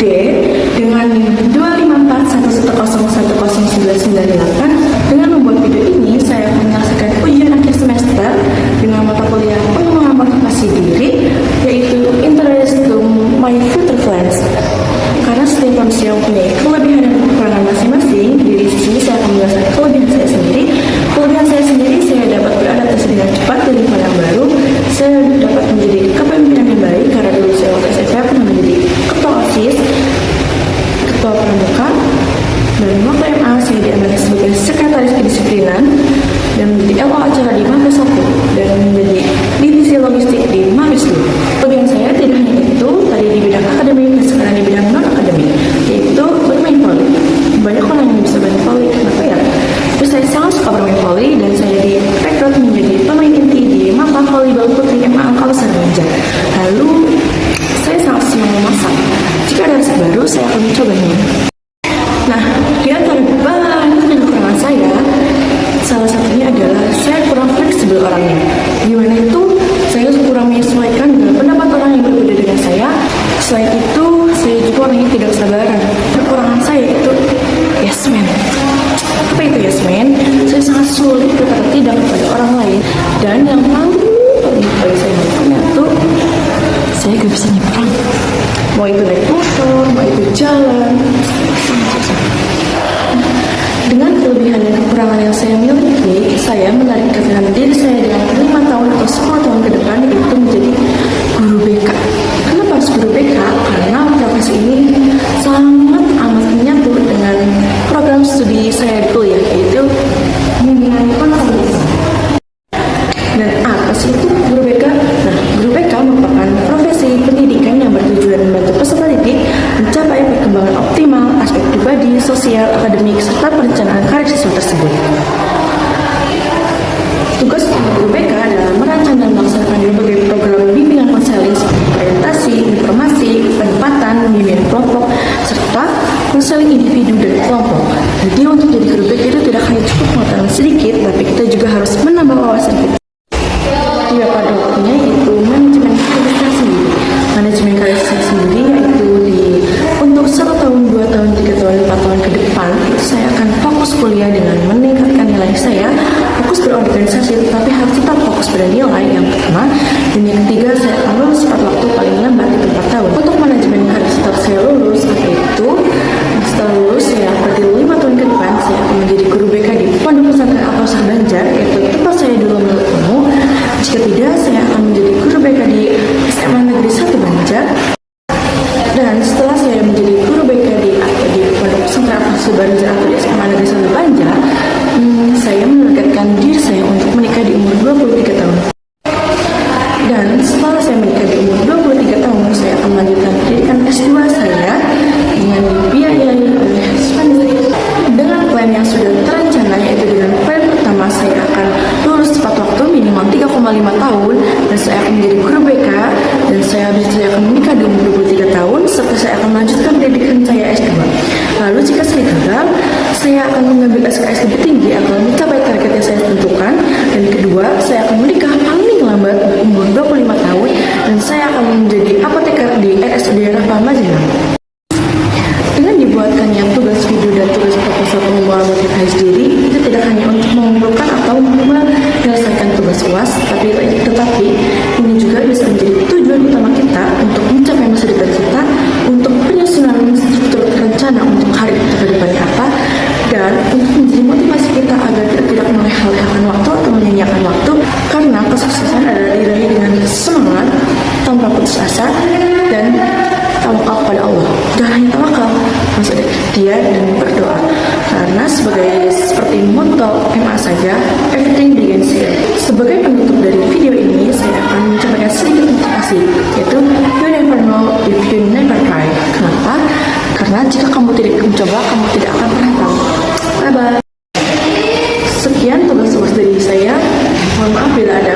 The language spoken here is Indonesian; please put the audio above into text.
D dengan NIM 25411010998. Dengan membuat video ini, saya akan menyelesaikan ujian akhir semester dengan mata kuliah pengembangan motivasi diri, yaitu Interest to My Future Plans. Karena setiap manusia mempunyai kelebihan dan kekurangan masing-masing, di sini saya akan menjelaskan kelebihan saya sendiri. Kelebihan saya sendiri, saya dapat beradaptasi dengan cepat dari lingkungan yang baru. Saya dapat menjadi kepemimpinan yang baik karena dulu saya waktu SMP pernah menjadi ketua OSIS, ketua pramuka, dan waktu MA saya diamankan sebagai sekretaris kedisiplinan dan menjadi LO acara di Mabes 1 dan menjadi divisi logistik di Mabes 2. Kelebihan saya tidak hanya itu, tadi di bidang akademik dan sekarang di bidang non-akademik, yaitu bermain voli. Banyak orang yang bisa bermain voli, kenapa ya? Terus saya sangat suka bermain voli dan saya direkrut menjadi pemain inti di MAPA Volleyball Putri MA Angkasa Banjar. Lalu saya sangat senang memasak. Jika ada resep baru, saya akan mencobanya. Nah, di antara banyak kekurangan saya, salah satunya adalah saya kurang fleksibel orangnya. Gimana itu? Saya kurang menyesuaikan dengan pendapat orang yang berbeda dengan saya. Selain itu, saya juga orangnya tidak sabaran. Kekurangan saya itu yes man. Apa itu yes man? Saya sangat sulit berkata tidak kepada orang lain. Dan yang paling bagi saya itu, saya gak bisa nyebrang. Mau itu naik motor, mau itu jalan, dengan kelebihan dan kekurangan yang saya miliki, saya menargetkan diri saya dengan 5 tahun atau 10 tahun ke depan itu menjadi guru BK. Kenapa harus guru BK? Karena profesi ini sangat amat menyatu dengan program studi saya di kuliah, yaitu bimbingan konseling. Dan apa sih itu guru BK? Nah, guru BK merupakan profesi pendidikan yang bertujuan membantu peserta didik mencapai perkembangan optimal aspek pribadi, sosial, akademik, serta perencanaan karir siswa tersebut. Tugas guru BK adalah merancang dan melaksanakan berbagai program bimbingan konseling seperti orientasi, informasi, penempatan, bimbingan kelompok, serta konseling individu dan kelompok. Jadi untuk jadi guru BK itu tidak hanya cukup pengetahuan sedikit, tapi kita juga harus menambah wawasan kita. Tidak pada waktunya itu manajemen karir sendiri. Manajemen karir sendiri yaitu untuk 1 tahun, 2 tahun, 3 tahun, 4 tahun ke depan itu saya akan fokus kuliah dengan meningkatkan nilai saya, fokus berorganisasi, tetapi harus tetap fokus pada nilai yang pertama. Dan yang ketiga, saya akan lulus tepat waktu paling lambat itu 4 tahun. Untuk manajemen karir setelah saya lulus, itu setelah lulus saya berarti 5 tahun ke depan saya akan menjadi guru BK di Pondok Pesantren Al-Kausar Banjar, yaitu tempat saya dulu menurut ilmu. Jika tidak, saya akan menjadi guru BK di SMA Negeri 1 Banjar. Dan setelah saya menjadi guru BK di Pondok Pesantren Al-Kausar Banjar atau di SMA Negeri 1 Banjar, saya menargetkan diri saya untuk menikah di umur 23 tahun. Dan setelah saya menikah di umur 23 tahun, saya akan melanjutkan pendidikan S2 saya dengan dibiayai oleh sponsor. Dengan plan yang sudah terencana, yaitu dengan plan pertama saya akan lulus tepat waktu minimal 3,5 tahun dan saya akan menjadi guru BK dan saya akan menikah di umur 23 tahun serta saya akan melanjutkan pendidikan saya S2. Lalu jika saya gagal, saya akan mengambil SKS lebih tinggi agar mencapai target yang saya tentukan. Dan kedua, saya akan menikah paling lambat umur 25 tahun dan saya akan menjadi apoteker di RSUD Rafa Magelang. Dengan dibuatkannya tugas video dan tugas proposal pengembangan motivasi diri, itu tidak hanya untuk mengumpulkan atau menyelesaikan tugas UAS, tetapi ini juga bisa menjadi tujuan utama kita untuk mencapai masa depan kita, untuk penyusunan struktur rencana untuk hari kita ke depannya apa, dan untuk menjadi motivasi kita agar kita tidak melewatkan waktu atau menyanyiakan waktu, karena kesuksesan adalah diraih dengan semangat tanpa putus asa dan tawakal kepada Allah. Dan hanya tawakal, maksudnya dia dan berdoa. Karena seperti motto MA saja, everything begins here. Sebagai penutup dari video ini, saya akan menyampaikan sedikit motivasi, yaitu you never know if you never try. Kenapa? Karena jika kamu tidak mencoba, kamu tidak akan pernah tahu. Bye bye. Sekian tugas dari saya. Mohon maaf bila ada